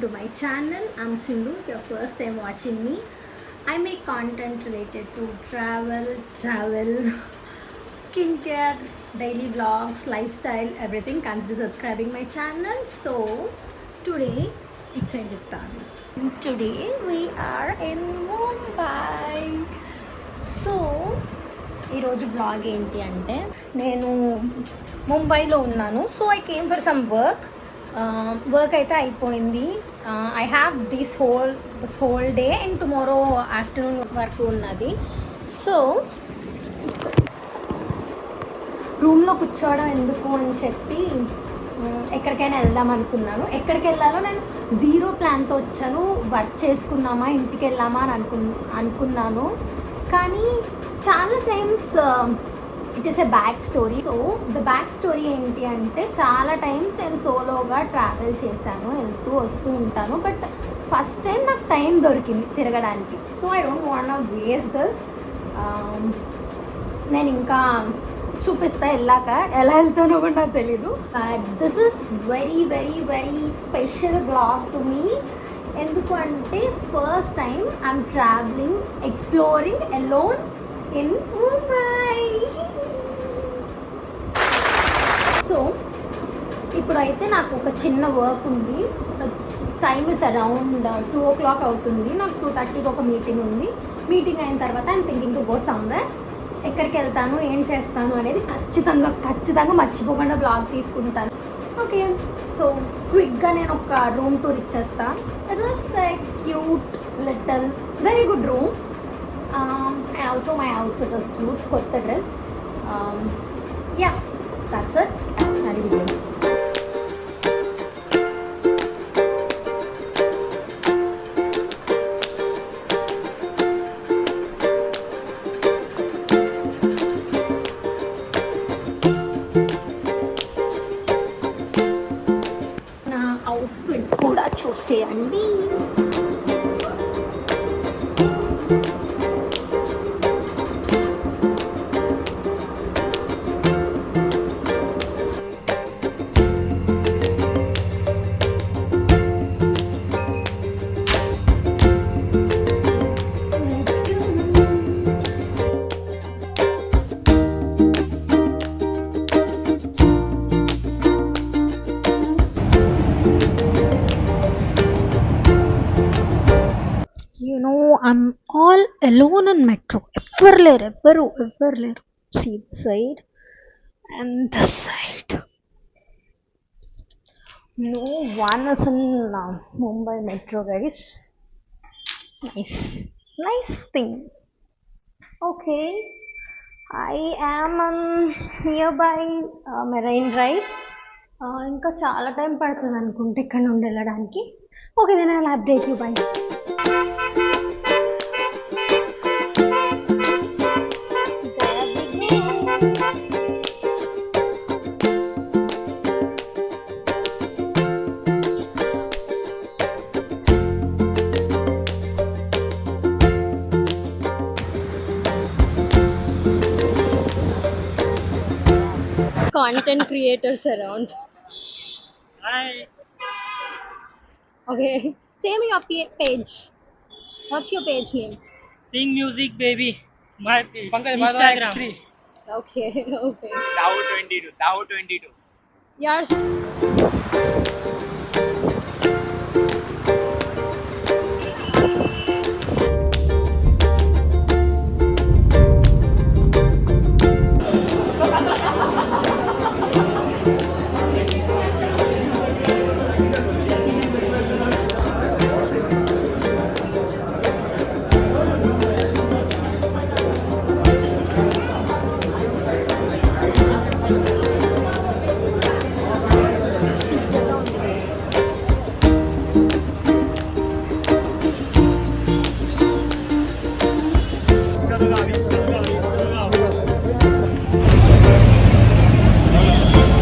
to my channel. I'm Sindhu. If you're first time watching me, I make content related to travel, skincare, daily vlogs, lifestyle, everything. Consider subscribing my channel. So today it's in Japan. Today we are in Mumbai. So ఈరోజు blog ఏంటి అంటే నేను ముంబైలో ఉన్నాను. So I came for some work అయితే అయిపోయింది. I have this whole day and tomorrow afternoon వరకు ఉన్నది. సో రూమ్లో కూర్చోవడం ఎందుకు అని చెప్పి ఎక్కడికైనా వెళ్దాం అనుకున్నాను. ఎక్కడికి వెళ్ళాలో నేను జీరో ప్లాన్తో వచ్చాను. వర్క్ చేసుకున్నామా ఇంటికి వెళ్ళామా అని అనుకున్నాను. కానీ చాలా times it is a back story. So the back story ఏంటి అంటే చాలా టైమ్స్ నేను సోలోగా ట్రావెల్ చేశాను, వెళ్తూ వస్తూ ఉంటాను. బట్ ఫస్ట్ టైం నాకు టైం దొరికింది తిరగడానికి. So I don't want waste this. నేను ఇంకా చూపిస్తా వెళ్ళాక ఎలా వెళ్తానో కూడా నాకు తెలీదు. This is very very very special blog to me. ఎందుకు అంటే first time I'm traveling, exploring alone in Mumbai. So ఇప్పుడైతే నాకు ఒక చిన్న వర్క్ ఉంది. టైమ్ ఇస్ అరౌండ్ 2 o'clock అవుతుంది. నాకు 2:30కి ఒక మీటింగ్ ఉంది. మీటింగ్ అయిన తర్వాత I'm thinking to go somewhere. ఎక్కడికి వెళ్తాను, ఏం చేస్తాను అనేది ఖచ్చితంగా మర్చిపోకుండా బ్లాగ్ తీసుకుంటాను. ఓకే, సో క్విక్గా నేను ఒక రూమ్ టూర్ ఇచ్చేస్తాను. It was a cute little very good room. And also my outfit was cute, కొత్త డ్రెస్. Yeah, that's it. అది వీడియో. నా అవుట్ఫిట్ కూడా చూసేయండి. I'm all alone in metro. Ever లేరు. See this side and this side. No one is in Mumbai metro, guys. Nice thing. Okay, I am on nearby Marine Drive. ఇంకా చాలా time పడుతుంది అనుకుంటే ఇక్కడ నుండి వెళ్ళడానికి. Okay, then I'll update you. Bye. Content creators around. Hi. Okay, say me your page. What's your page name? Sing Music Baby. My page. Instagram. X3. Okay. Tahu 22. Yours.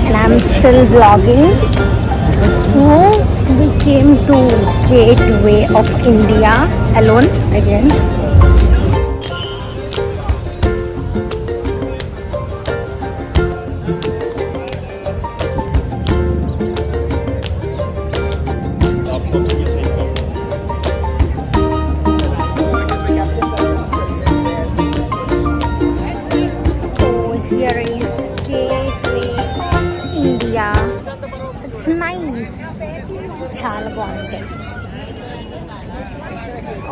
And I'm still vlogging. So we came to Gateway of India alone again. आपको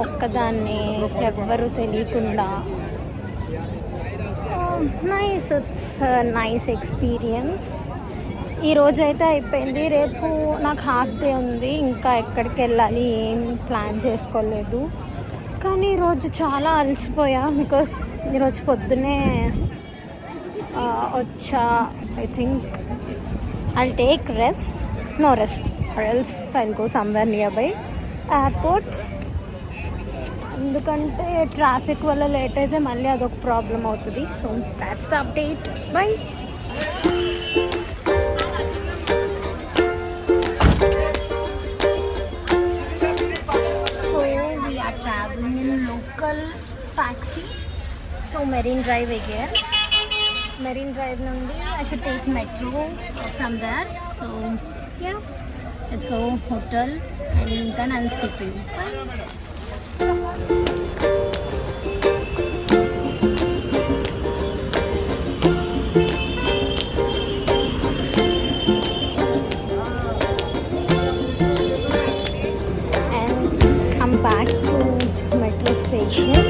ఒక్కదాన్ని ఎవ్వరూ తెలియకుండా. Nice, it's nice experience. ఈరోజు అయితే అయిపోయింది. రేపు నాకు half day ఉంది, ఇంకా ఎక్కడికి వెళ్ళాలి ఏం ప్లాన్ చేసుకోలేదు. కానీ ఈరోజు చాలా అలసిపోయా, బికాస్ ఈరోజు పొద్దునే వచ్చా. I think I'll take rest, no rest or else I'll go somewhere nearby airport. ఎందుకంటే ట్రాఫిక్ వల్ల లేట్ అయితే మళ్ళీ అదొక ప్రాబ్లం అవుతుంది. So that's the update. Bye. So we are traveling in local taxi to Marine Drive again. Marine Drive నుండి I should take metro from there. So yeah, let's go hotel and then I'll speak to you. Bye. And I'm back to metro station.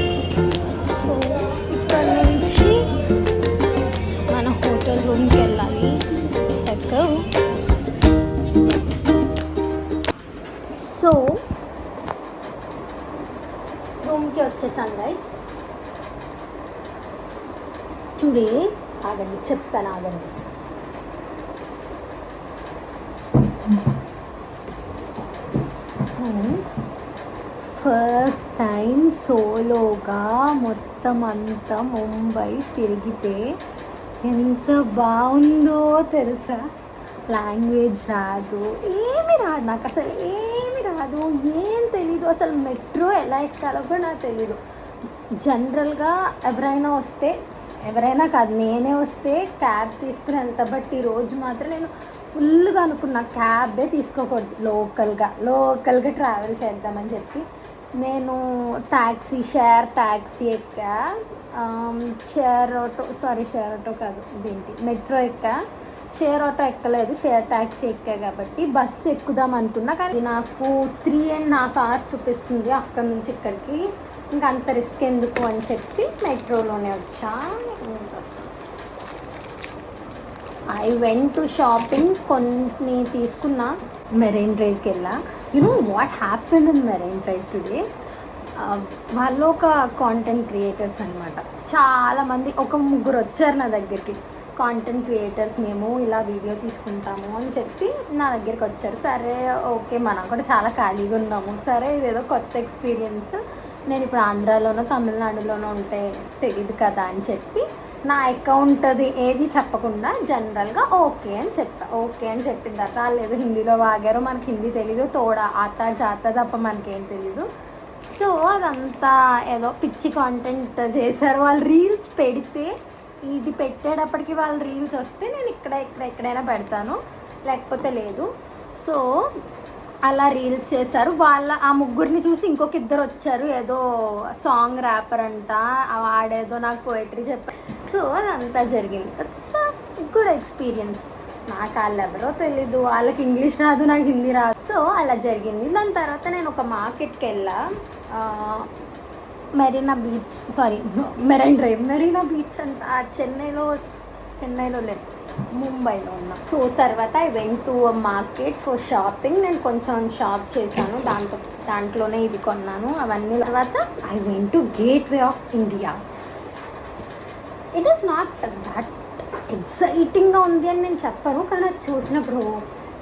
So ఇక్కడ నుంచి మన hotel రూమ్కి వెళ్ళాలి. Let's go. So రూమ్కి వచ్చేసాం guys. Today ఆగండి, చెప్తాను ఆగండి. సో ఫస్ట్ టైం సోలోగా మొత్తం అంతా ముంబై తిరిగితే ఎంత బాగుందో తెలుసా. లాంగ్వేజ్ రాదు, ఏమి రాదు, నాకు అసలు ఏమి రాదు, ఏం తెలీదు. అసలు మెట్రో ఎలా ఎక్కాలో కూడా నాకు తెలీదు. జనరల్గా ఎవరైనా కాదు, నేనే వస్తే క్యాబ్ తీసుకుని వెళ్తా. బట్ ఈరోజు మాత్రం నేను ఫుల్గా అనుకున్నా క్యాబే తీసుకోకూడదు, లోకల్గా ట్రావెల్ చేద్దామని చెప్పి నేను షేర్ ట్యాక్సీ ఎక్కా. షేర్ ఆటో కాదు, ఇదేంటి మెట్రో ఎక్కా. షేర్ ఆటో ఎక్కలేదు, షేర్ ట్యాక్సీ ఎక్కా కాబట్టి బస్సు ఎక్కుదాం అనుకున్నా. కానీ నాకు 3.5 hours చూపిస్తుంది అక్కడి నుంచి ఇక్కడికి. ఇంకా అంత రిస్క్ ఎందుకు అని చెప్పి మెట్రోలోనే వచ్చా. ఐ వెంట్ టు షాపింగ్, కొన్ని తీసుకున్నా. మెరైన్ డ్రైవ్కి వెళ్ళా. What happened in marine drive today? వాళ్ళు ఒక కాంటెంట్ క్రియేటర్స్ అనమాట. చాలామంది, ఒక 3 వచ్చారు నా దగ్గరికి. కాంటెంట్ క్రియేటర్స్, మేము ఇలా వీడియో తీసుకుంటాము అని చెప్పి నా దగ్గరికి వచ్చారు. సరే ఓకే, మనం కూడా చాలా ఖాళీగా ఉన్నాము, సరే ఇదేదో కొత్త ఎక్స్పీరియన్స్, నేను ఇప్పుడు ఆంధ్రాలోనో తమిళనాడులోనో ఉంటే తెలియదు కదా అని చెప్పి నా అకౌంట్ది ఏది చెప్పకుండా జనరల్గా ఓకే అని చెప్పిన తర్వాత వాళ్ళు ఏదో హిందీలో వాగారు. మనకి హిందీ తెలీదు, తోడా ఆతా జాతా తప్ప మనకేం తెలీదు. సో అదంతా ఏదో పిచ్చి కాంటెంట్ చేశారు. వాళ్ళు రీల్స్ పెడితే, ఇది పెట్టేటప్పటికి వాళ్ళ రీల్స్ వస్తే నేను ఎక్కడైనా పెడతాను, లేకపోతే లేదు. సో అలా రీల్స్ చేశారు. ఆ 3 చూసి ఇంకొక 2 వచ్చారు. ఏదో సాంగ్ ర్యాపర్ అంట, వాడేదో నాకు పోయిటరీ చెప్పారు. సో అదంతా జరిగింది. It's good experience. నాకు వాళ్ళు ఎవరో తెలీదు, వాళ్ళకి ఇంగ్లీష్ రాదు, నాకు హిందీ రాదు. సో అలా జరిగింది. దాని తర్వాత నేను ఒక మార్కెట్కి వెళ్ళా. మెరైన్ డ్రైవ్, మెరీనా బీచ్ అంట. చెన్నైలో లేదు, ముంబైలో ఉన్నా. సో తర్వాత I went to market for shopping. నేను కొంచెం షాప్ చేశాను, దాంట్లోనే ఇది కొన్నాను అవన్నీ. తర్వాత I went to gateway of India. It is not that ఎక్సైటింగ్గా ఉంది అని నేను చెప్పను, కానీ అది చూసినప్పుడు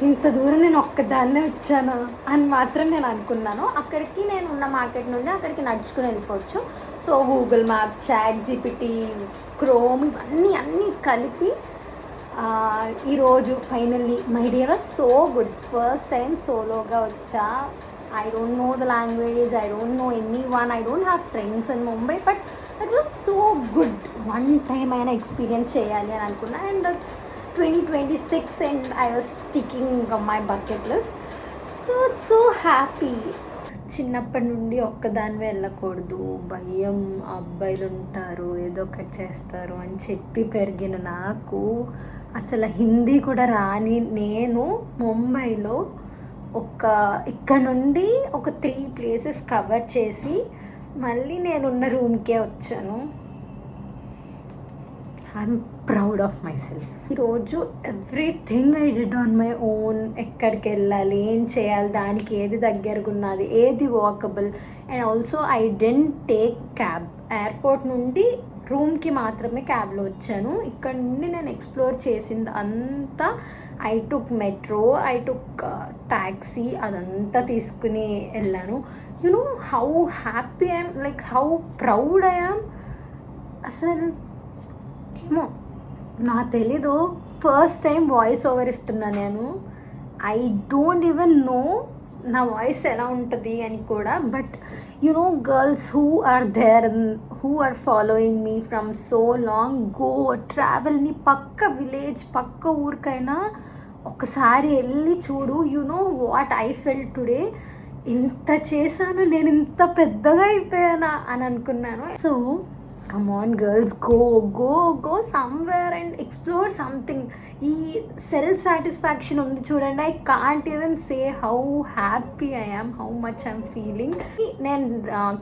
ఇంత దూరం నేను ఒక్కదాన్నే వచ్చాను అని మాత్రం నేను అనుకున్నాను. అక్కడికి నేను ఉన్న మార్కెట్ నుండి అక్కడికి నడుచుకుని వెళ్ళిపోవచ్చు. So Google maps, ChatGPT, Chrome, ఇవన్నీ కలిపి ఈరోజు finally my day was so good. First time సోలోగా వచ్చా. I don't know the language, I don't know anyone, I don't have friends in Mumbai, but it was so good. One time I experience cheyali ani anukunna, and it's 2026 and I was ticking on my bucket list. So it's so happy. చిన్నప్పటి నుండి ఒక్కదాన్ని వెళ్ళకూడదు, భయం, అబ్బాయిలు ఉంటారు, ఏదో ఒకటి చేస్తారు అని చెప్పి పెరిగిన నాకు అసలు హిందీ కూడా రాని నేను ముంబైలో ఇక్కడ నుండి ఒక 3 ప్లేసెస్ కవర్ చేసి మళ్ళీ నేనున్న రూమ్కే వచ్చాను. I'm proud of my self. ఈరోజు everything I did on my own. ఎక్కడికి వెళ్ళాలి, ఏం చేయాలి, దానికి ఏది దగ్గరగా ఉన్నది, ఏది walkable. And also I didn't take cab. Airport నుండి రూమ్కి మాత్రమే క్యాబ్లో వచ్చాను. ఇక్కడ నుండి నేను ఎక్స్ప్లోర్ చేసింది అంతా I took metro, I took taxi, అదంతా తీసుకుని వెళ్ళాను. You know how happy I'm, like how proud I am. అసలు ఏమో నా తెలీదు, ఫస్ట్ టైం వాయిస్ ఓవర్ ఇస్తున్నా నేను. ఐ డోంట్ ఈవెన్ నో నా వాయిస్ ఎలా ఉంటుంది అని కూడా. But you know girls who are there, who are following me from so long, go ట్రావెల్ని పక్క విలేజ్, పక్క ఊరికైనా ఒకసారి వెళ్ళి చూడు. You know what I felt today. ఇంత చేశాను నేను, ఇంత పెద్దగా అయిపోయానా అని అనుకున్నాను. So come on girls, go somewhere and explore something. ఈ సెల్ఫ్ సాటిస్ఫాక్షన్ ఉంది చూడండి. I can't even say how happy I am, how much I'm feeling. నేను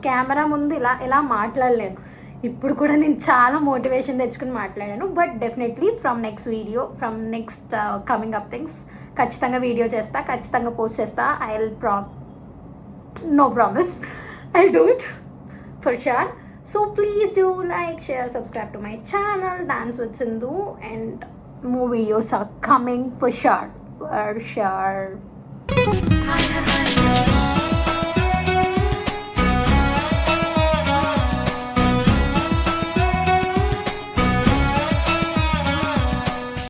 కెమెరా ముందు ఇలా మాట్లాడలేను. ఇప్పుడు కూడా నేను చాలా మోటివేషన్ తెచ్చుకుని మాట్లాడాను. But definitely from next coming up things ఖచ్చితంగా వీడియో చేస్తా, ఖచ్చితంగా పోస్ట్ చేస్తా. no promise, I'll do it for sure. So please do like, share, subscribe to my channel Dance with Sindhu, and more videos are coming for sure.